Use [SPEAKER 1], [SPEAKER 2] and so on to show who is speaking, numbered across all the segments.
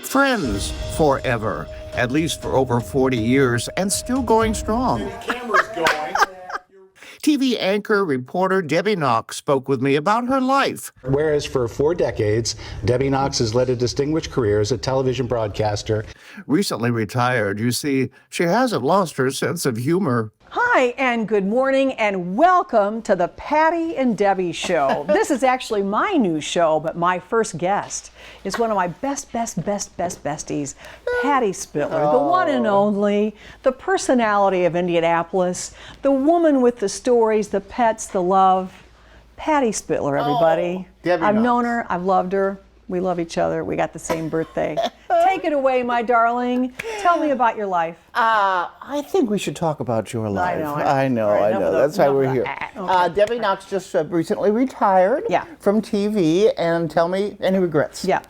[SPEAKER 1] Friends forever, at least for over 40 years, and still going strong.
[SPEAKER 2] The camera's going.
[SPEAKER 1] TV anchor, reporter Debbie Knox spoke with me about her life.
[SPEAKER 3] Whereas for 4 decades, Debbie Knox has led a distinguished career as a television broadcaster.
[SPEAKER 1] Recently retired, you see, she hasn't lost her sense of humor.
[SPEAKER 4] Hi, and good morning, and welcome to the Patty and Debbie Show. This is actually my new show, but my first guest is one of my best besties, Patty Spitler, the one and only, the personality of Indianapolis, the woman with the stories, the pets, the love. Patty Spitler, everybody.
[SPEAKER 1] Debbie
[SPEAKER 4] I've
[SPEAKER 1] Knox.
[SPEAKER 4] known her, I've loved her. We love each other. We got the same birthday. Take it away, my darling. Tell me about your life.
[SPEAKER 5] I think we should talk about your life.
[SPEAKER 4] I know.
[SPEAKER 5] I
[SPEAKER 4] All right,
[SPEAKER 5] know.
[SPEAKER 4] enough of
[SPEAKER 5] That's
[SPEAKER 4] the-
[SPEAKER 5] why we're
[SPEAKER 4] enough
[SPEAKER 5] here.
[SPEAKER 4] of that. Okay.
[SPEAKER 5] Debbie Knox just recently retired from TV, and tell me any regrets.
[SPEAKER 4] Yeah.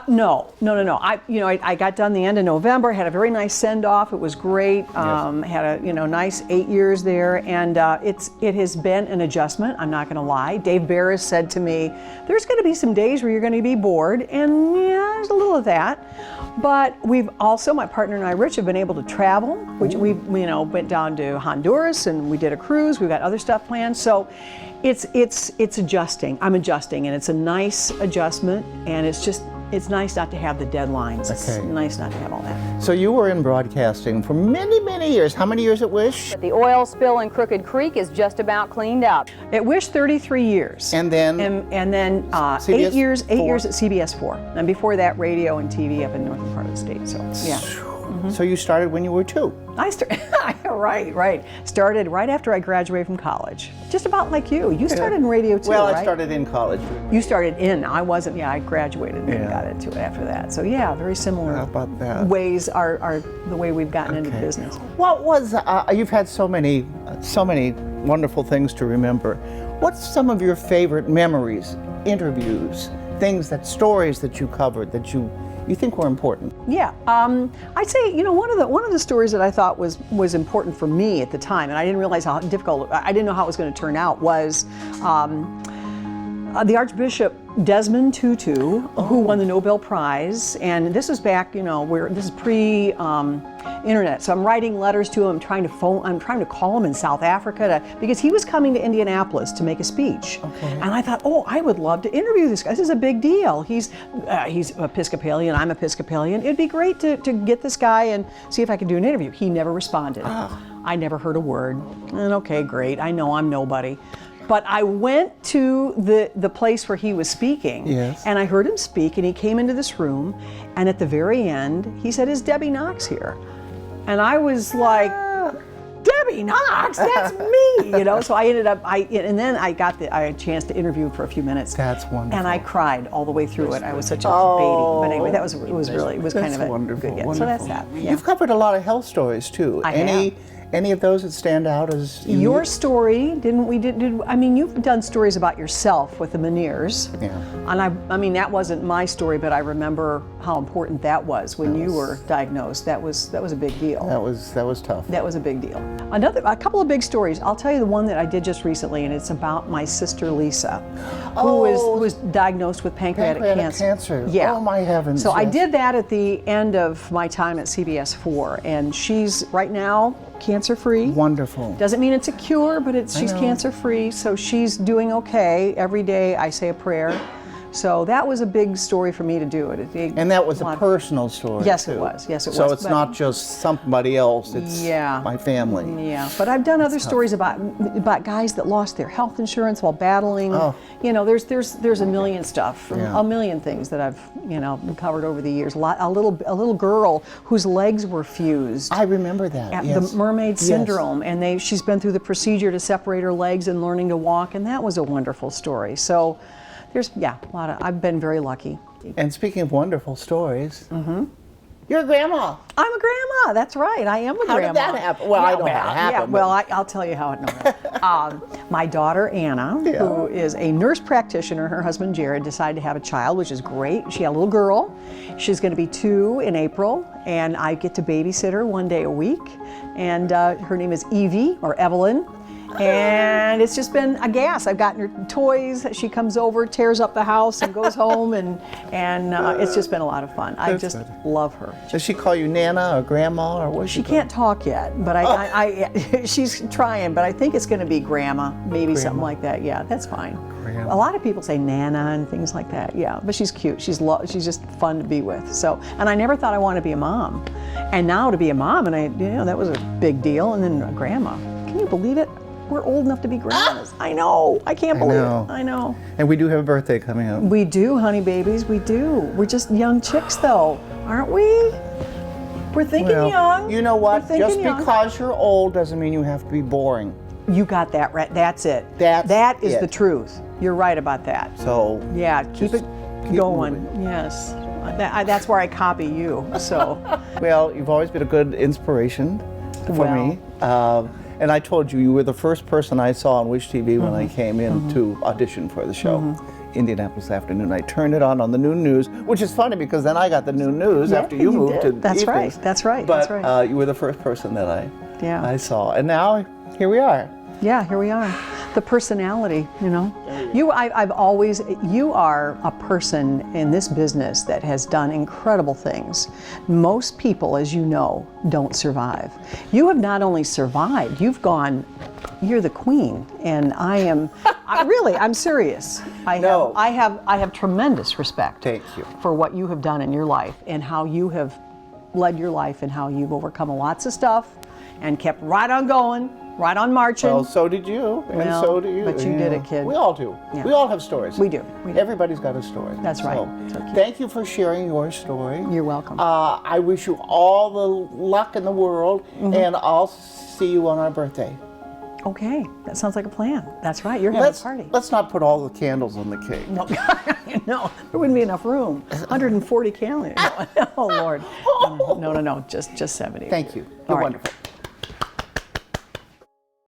[SPEAKER 4] No. I got done the end of November, had a very nice send-off. It was great. Had a nice 8 years there, and it has been an adjustment. I'm not going to lie. Dave Barris said to me, "There's going to be some days where you're going to be bored," and yeah, there's a little of that. But we've also, my partner and I, Rich, have been able to travel, which we went down to Honduras and we did a cruise. We've got other stuff planned, so it's adjusting. I'm adjusting, and it's a nice adjustment, and it's nice not to have the deadlines. It's nice not to have all that.
[SPEAKER 5] So you were in broadcasting for many, many years. How many years at Wish?
[SPEAKER 6] The oil spill in Crooked Creek is just about cleaned up.
[SPEAKER 4] At Wish, 33 years.
[SPEAKER 5] And then?
[SPEAKER 4] And then
[SPEAKER 5] CBS
[SPEAKER 4] 8 years
[SPEAKER 5] 4.
[SPEAKER 4] at CBS 4. And before that, radio and TV up in the northern part of the state. So, yeah.
[SPEAKER 5] So you started when you were 2.
[SPEAKER 4] Right. Started right after I graduated from college. Just about like you. You started in radio too,
[SPEAKER 5] Well,
[SPEAKER 4] right?
[SPEAKER 5] I started in college.
[SPEAKER 4] You started in. I wasn't. Yeah, I graduated and got into it after that. So yeah, very similar.
[SPEAKER 5] How about that?
[SPEAKER 4] Ways are the way we've gotten into business.
[SPEAKER 5] What was, you've had so many wonderful things to remember. What's some of your favorite memories, interviews, stories that you covered that you think were important?
[SPEAKER 4] Yeah, I'd say one of the stories that I thought was important for me at the time, and I didn't realize how difficult. I didn't know how it was going to turn out. Was the Archbishop Desmond Tutu, who won the Nobel Prize, and this is back, this is pre-internet. So I'm writing letters to him. I'm trying to call him in South Africa because he was coming to Indianapolis to make a speech. Okay. And I thought, I would love to interview this guy. This is a big deal. He's Episcopalian. I'm Episcopalian. It'd be great to get this guy and see if I could do an interview. He never responded. I never heard a word. And okay, great. I know I'm nobody. But I went to the place where he was speaking, and I heard him speak, and he came into this room, and at the very end, he said, "Is Debbie Knox here?" And I was like, "Debbie Knox? That's me!" So I ended up, and then I got a chance to interview for a few minutes.
[SPEAKER 5] That's wonderful.
[SPEAKER 4] And I cried all the way through it. I was such a baby. But anyway, it was kind of a
[SPEAKER 5] wonderful,
[SPEAKER 4] good get.
[SPEAKER 5] wonderful.
[SPEAKER 4] So that's that. Yeah.
[SPEAKER 5] You've covered a lot of health stories too.
[SPEAKER 4] I have.
[SPEAKER 5] Any of those that stand out as unique?
[SPEAKER 4] Your story, you've done stories about yourself with the Menieres.
[SPEAKER 5] Yeah.
[SPEAKER 4] And I mean, that wasn't my story, but I remember how important that was when you were diagnosed. That was a big deal.
[SPEAKER 5] That was tough.
[SPEAKER 4] That was a big deal. A couple of big stories. I'll tell you the one that I did just recently, and it's about my sister Lisa, who was diagnosed with pancreatic cancer. Yeah.
[SPEAKER 5] Oh my heavens.
[SPEAKER 4] So I
[SPEAKER 5] yes.
[SPEAKER 4] did that at the end of my time at CBS 4, and she's right now cancer-free.
[SPEAKER 5] Wonderful.
[SPEAKER 4] Doesn't mean it's a cure, but she's cancer-free, so she's doing okay. Every day I say a prayer. So that was a big story for me to do.
[SPEAKER 5] And that was a personal story.
[SPEAKER 4] Yes,
[SPEAKER 5] too.
[SPEAKER 4] it was. Yes, it was.
[SPEAKER 5] So it's not just somebody else. It's my family.
[SPEAKER 4] Yeah, but I've done other stories about guys that lost their health insurance while battling.
[SPEAKER 5] Oh.
[SPEAKER 4] There's a million stuff, a million things that I've covered over the years. A little girl whose legs were fused.
[SPEAKER 5] I remember that. Yes.
[SPEAKER 4] The mermaid syndrome, and she's been through the procedure to separate her legs and learning to walk, and that was a wonderful story. So there's a lot of. I've been very lucky.
[SPEAKER 5] And speaking of wonderful stories, you're a grandma.
[SPEAKER 4] I'm a grandma. That's right. I am a grandma.
[SPEAKER 5] How did that happen? Well, I know how it happened.
[SPEAKER 4] Yeah, well, I'll tell you how it happened. My daughter, Anna, who is a nurse practitioner, her husband, Jared, decided to have a child, which is great. She had a little girl. She's going to be 2 in April, and I get to babysit her one day a week. And her name is Evie, or Evelyn. And it's just been a gas. I've gotten her toys. She comes over, tears up the house, and goes home, and it's just been a lot of fun. I
[SPEAKER 5] That's
[SPEAKER 4] just
[SPEAKER 5] good.
[SPEAKER 4] love her.
[SPEAKER 5] Does she call you Nana or Grandma or what?
[SPEAKER 4] She can't talk yet, but she's trying. But I think it's going to be Grandma, maybe something like that. Yeah, that's fine.
[SPEAKER 5] Grandma.
[SPEAKER 4] A lot of people say Nana and things like that. Yeah, but she's cute. She's just fun to be with. So, and I never thought I wanted to be a mom, and now to be a mom, and that was a big deal. And then a grandma. Can you believe it? We're old enough to be grandmas. I know. I can't believe it. I know.
[SPEAKER 5] And we do have a birthday coming up.
[SPEAKER 4] We do, honey babies. We do. We're just young chicks, though, aren't we? We're thinking
[SPEAKER 5] Well,
[SPEAKER 4] young.
[SPEAKER 5] you know what?
[SPEAKER 4] We're thinking
[SPEAKER 5] Just
[SPEAKER 4] young.
[SPEAKER 5] because you're old doesn't mean you have to be boring.
[SPEAKER 4] You got that right. That's it.
[SPEAKER 5] That's
[SPEAKER 4] that is
[SPEAKER 5] it.
[SPEAKER 4] the truth. You're right about that.
[SPEAKER 5] So
[SPEAKER 4] Yeah, keep
[SPEAKER 5] just
[SPEAKER 4] it
[SPEAKER 5] keep
[SPEAKER 4] going.
[SPEAKER 5] moving.
[SPEAKER 4] Yes. That's where I copy you. So,
[SPEAKER 5] well, you've always been a good inspiration for
[SPEAKER 4] Well.
[SPEAKER 5] me. And I told you were the first person I saw on Wish TV when I came in to audition for the show. Indianapolis Afternoon. I turned it on the noon news, which is funny because then I got the noon news
[SPEAKER 4] Yeah,
[SPEAKER 5] after you
[SPEAKER 4] you
[SPEAKER 5] moved
[SPEAKER 4] did.
[SPEAKER 5] to
[SPEAKER 4] That's right.
[SPEAKER 5] evenings.
[SPEAKER 4] That's right.
[SPEAKER 5] But
[SPEAKER 4] That's right.
[SPEAKER 5] you were the first person that
[SPEAKER 4] Yeah.
[SPEAKER 5] I saw, and now here we are.
[SPEAKER 4] yeah, here we are. The personality, You are a person in this business that has done incredible things. Most people, as you know, don't survive. You have not only survived, you're the queen, and I'm serious. I have tremendous respect
[SPEAKER 5] Thank you.
[SPEAKER 4] for what you have done in your life and how you have led your life and how you've overcome lots of stuff and kept right on going, right on marching.
[SPEAKER 5] Well, so did you, and
[SPEAKER 4] Well,
[SPEAKER 5] so do you.
[SPEAKER 4] but you did it, kid.
[SPEAKER 5] We all do.
[SPEAKER 4] Yeah.
[SPEAKER 5] We all have stories.
[SPEAKER 4] We do. We do.
[SPEAKER 5] Everybody's got a story.
[SPEAKER 4] That's right.
[SPEAKER 5] So,
[SPEAKER 4] So keep-
[SPEAKER 5] thank you for sharing your story.
[SPEAKER 4] You're welcome.
[SPEAKER 5] I wish you all the luck in the world,
[SPEAKER 4] Mm-hmm.
[SPEAKER 5] and I'll see you on our birthday.
[SPEAKER 4] Okay, that sounds like a plan. That's right. You're having a party.
[SPEAKER 5] Let's not put all the candles on the cake.
[SPEAKER 4] No, no, there wouldn't be enough room. 140 calories. Oh Lord. No, just 70.
[SPEAKER 5] Thank you.
[SPEAKER 4] All
[SPEAKER 5] You're
[SPEAKER 4] right.
[SPEAKER 5] wonderful.